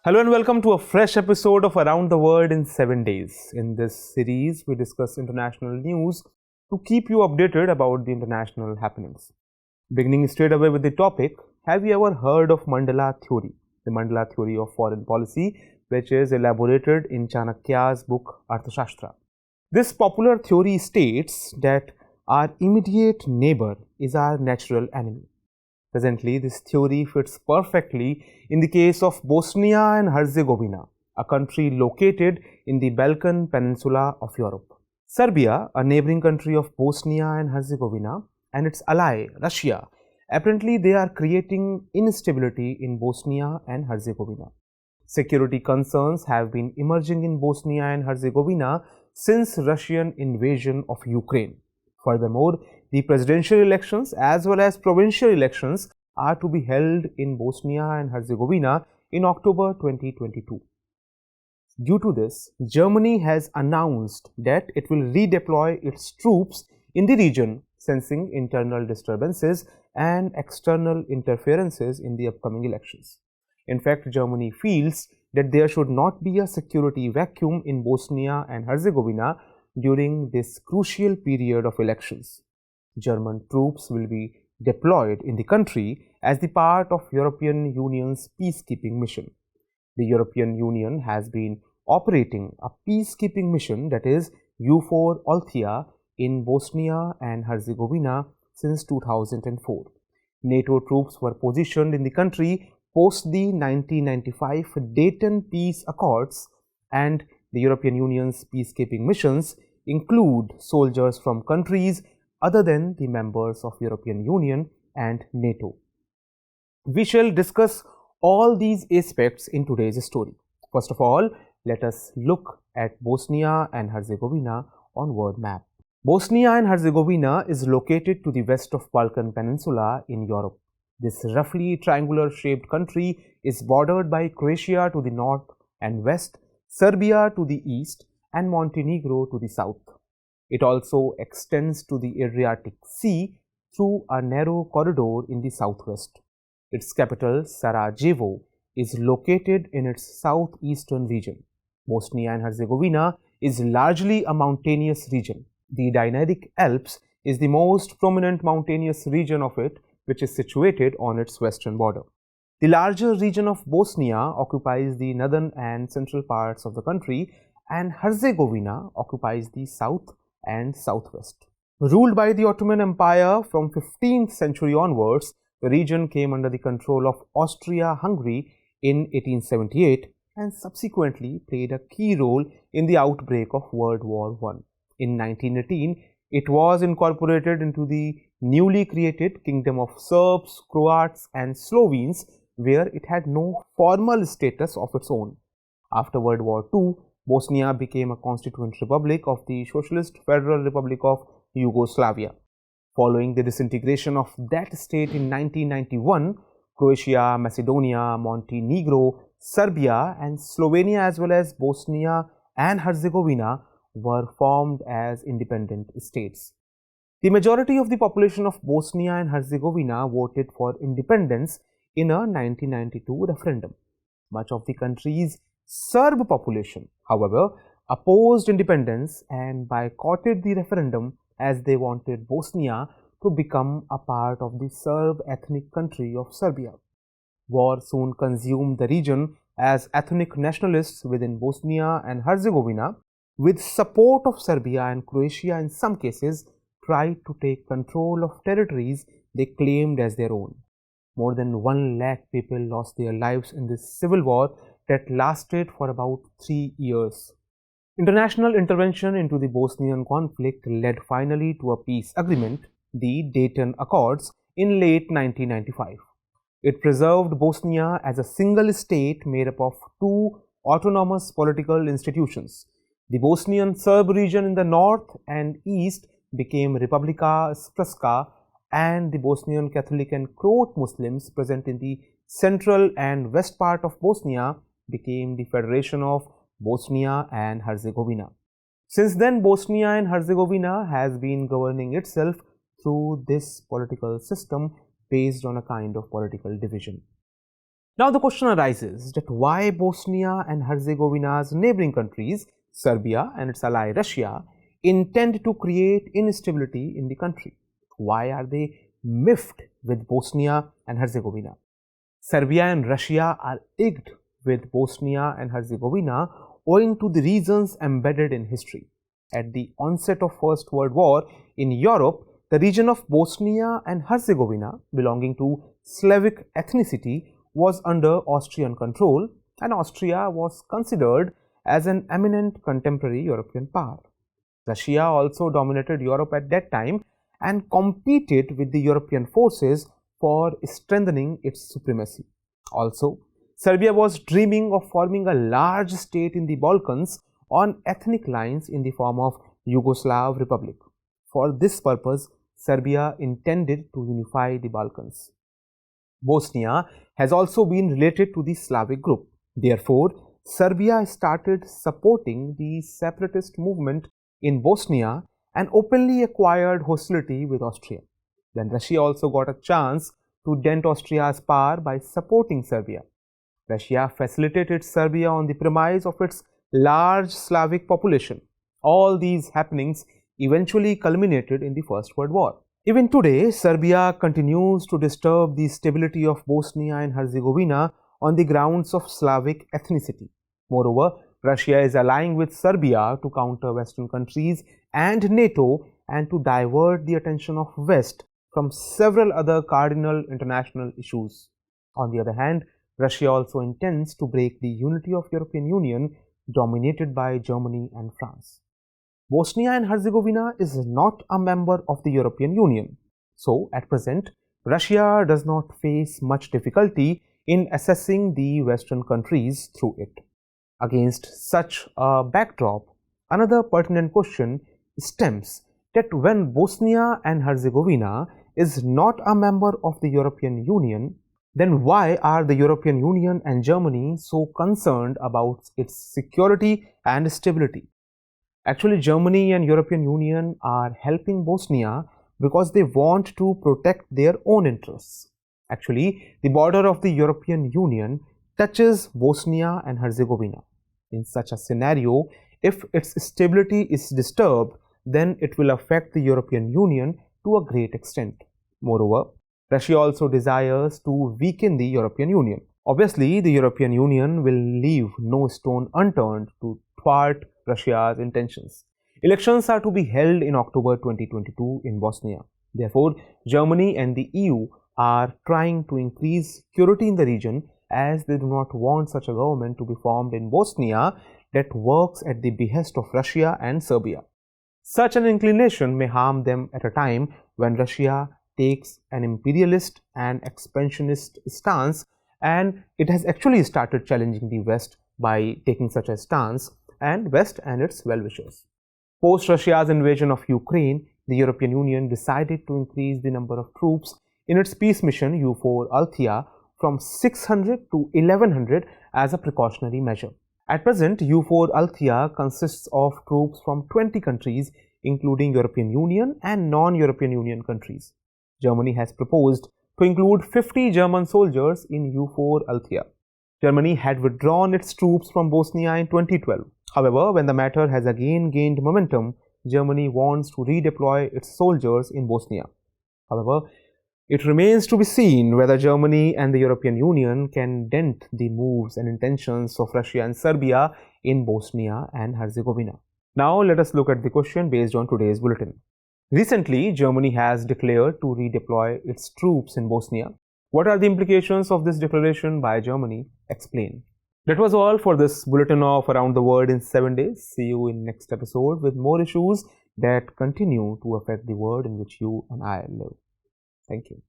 Hello and welcome to a fresh episode of Around the World in 7 days. In this series, we discuss international news to keep you updated about the international happenings. Beginning straight away with the topic, have you ever heard of Mandala theory, the Mandala theory of foreign policy, which is elaborated in Chanakya's book Arthashastra? This popular theory states that our immediate neighbor is our natural enemy. Presently, this theory fits perfectly in the case of Bosnia and Herzegovina, a country located in the Balkan Peninsula of Europe. Serbia, a neighboring country of Bosnia and Herzegovina, and its ally, Russia, apparently they are creating instability in Bosnia and Herzegovina. Security concerns have been emerging in Bosnia and Herzegovina since Russian invasion of Ukraine. Furthermore, the presidential elections as well as provincial elections are to be held in Bosnia and Herzegovina in October 2022. Due to this, Germany has announced that it will redeploy its troops in the region, sensing internal disturbances and external interferences in the upcoming elections. In fact, Germany feels that there should not be a security vacuum in Bosnia and Herzegovina during this crucial period of elections. German troops will be deployed in the country as the part of European Union's peacekeeping mission. The European Union has been operating a peacekeeping mission, that is EUFOR-Althea, in Bosnia and Herzegovina since 2004. NATO troops were positioned in the country post the 1995 Dayton Peace Accords, and the European Union's peacekeeping missions include soldiers from countries other than the members of European Union and NATO. We shall discuss all these aspects in today's story. First of all, let us look at Bosnia and Herzegovina on world map. Bosnia and Herzegovina is located to the west of Balkan Peninsula in Europe. This roughly triangular shaped country is bordered by Croatia to the north and west, Serbia to the east, and Montenegro to the south. It also extends to the Adriatic Sea through a narrow corridor in the southwest. Its capital, Sarajevo, is located in its southeastern region. Bosnia and Herzegovina is largely a mountainous region. The Dinaric Alps is the most prominent mountainous region of it, which is situated on its western border. The larger region of Bosnia occupies the northern and central parts of the country, and Herzegovina occupies the south and southwest. Ruled by the Ottoman Empire from 15th century onwards, the region came under the control of Austria-Hungary in 1878 and subsequently played a key role in the outbreak of World War I. In 1918, it was incorporated into the newly created Kingdom of Serbs, Croats and Slovenes, where it had no formal status of its own. After World War II, Bosnia became a constituent republic of the Socialist Federal Republic of Yugoslavia. Following the disintegration of that state in 1991, Croatia, Macedonia, Montenegro, Serbia and Slovenia as well as Bosnia and Herzegovina were formed as independent states. The majority of the population of Bosnia and Herzegovina voted for independence in a 1992 referendum. Much of the country's Serb population, however, opposed independence and boycotted the referendum as they wanted Bosnia to become a part of the Serb ethnic country of Serbia. War soon consumed the region as ethnic nationalists within Bosnia and Herzegovina, with support of Serbia and Croatia in some cases, tried to take control of territories they claimed as their own. More than 1 lakh people lost their lives in this civil war that lasted for about 3 years. International intervention into the Bosnian conflict led finally to a peace agreement, the Dayton Accords, in late 1995. It preserved Bosnia as a single state made up of 2 autonomous political institutions. The Bosnian Serb region in the north and east became Republika Srpska, and the Bosnian Catholic and Croat Muslims present in the central and west part of Bosnia became the Federation of Bosnia and Herzegovina. Since then, Bosnia and Herzegovina has been governing itself through this political system based on a kind of political division. Now the question arises that why Bosnia and Herzegovina's neighboring countries, Serbia and its ally Russia, intend to create instability in the country. Why are they miffed with Bosnia and Herzegovina? Serbia and Russia are egged with Bosnia and Herzegovina owing to the reasons embedded in history. At the onset of First World War in Europe, the region of Bosnia and Herzegovina, belonging to Slavic ethnicity, was under Austrian control, and Austria was considered as an eminent contemporary European power. Russia also dominated Europe at that time and competed with the European forces for strengthening its supremacy. Also, Serbia was dreaming of forming a large state in the Balkans on ethnic lines in the form of Yugoslav Republic. For this purpose, Serbia intended to unify the Balkans. Bosnia has also been related to the Slavic group. Therefore, Serbia started supporting the separatist movement in Bosnia and openly acquired hostility with Austria. Then Russia also got a chance to dent Austria's power by supporting Serbia. Russia facilitated Serbia on the premise of its large Slavic population. All these happenings eventually culminated in the First World War. Even today, Serbia continues to disturb the stability of Bosnia and Herzegovina on the grounds of Slavic ethnicity. Moreover, Russia is allying with Serbia to counter Western countries and NATO and to divert the attention of West from several other cardinal international issues. On the other hand, Russia also intends to break the unity of European Union dominated by Germany and France. Bosnia and Herzegovina is not a member of the European Union. So, at present, Russia does not face much difficulty in assessing the Western countries through it. Against such a backdrop, another pertinent question stems that when Bosnia and Herzegovina is not a member of the European Union, then why are the European Union and Germany so concerned about its security and stability? Actually, Germany and European Union are helping Bosnia because they want to protect their own interests. Actually, the border of the European Union touches Bosnia and Herzegovina. In such a scenario, if its stability is disturbed, then it will affect the European Union to a great extent. Moreover, Russia also desires to weaken the European Union. Obviously, the European Union will leave no stone unturned to thwart Russia's intentions. Elections are to be held in October 2022 in Bosnia. Therefore, Germany and the EU are trying to increase security in the region as they do not want such a government to be formed in Bosnia that works at the behest of Russia and Serbia. Such an inclination may harm them at a time when Russia takes an imperialist and expansionist stance, and it has actually started challenging the West by taking such a stance, and West and its well-wishers. Post Russia's invasion of Ukraine, the European Union decided to increase the number of troops in its peace mission EUFOR-Althea from 600 to 1100 as a precautionary measure. At present, EUFOR-Althea consists of troops from 20 countries, including European Union and non-European Union countries. Germany has proposed to include 50 German soldiers in EUFOR-Althea. Germany had withdrawn its troops from Bosnia in 2012. However, when the matter has again gained momentum, Germany wants to redeploy its soldiers in Bosnia. However, it remains to be seen whether Germany and the European Union can dent the moves and intentions of Russia and Serbia in Bosnia and Herzegovina. Now let us look at the question based on today's bulletin. Recently, Germany has declared to redeploy its troops in Bosnia. What are the implications of this declaration by Germany? Explain. That was all for this bulletin of Around the World in 7 days. See you in next episode with more issues that continue to affect the world in which you and I live. Thank you.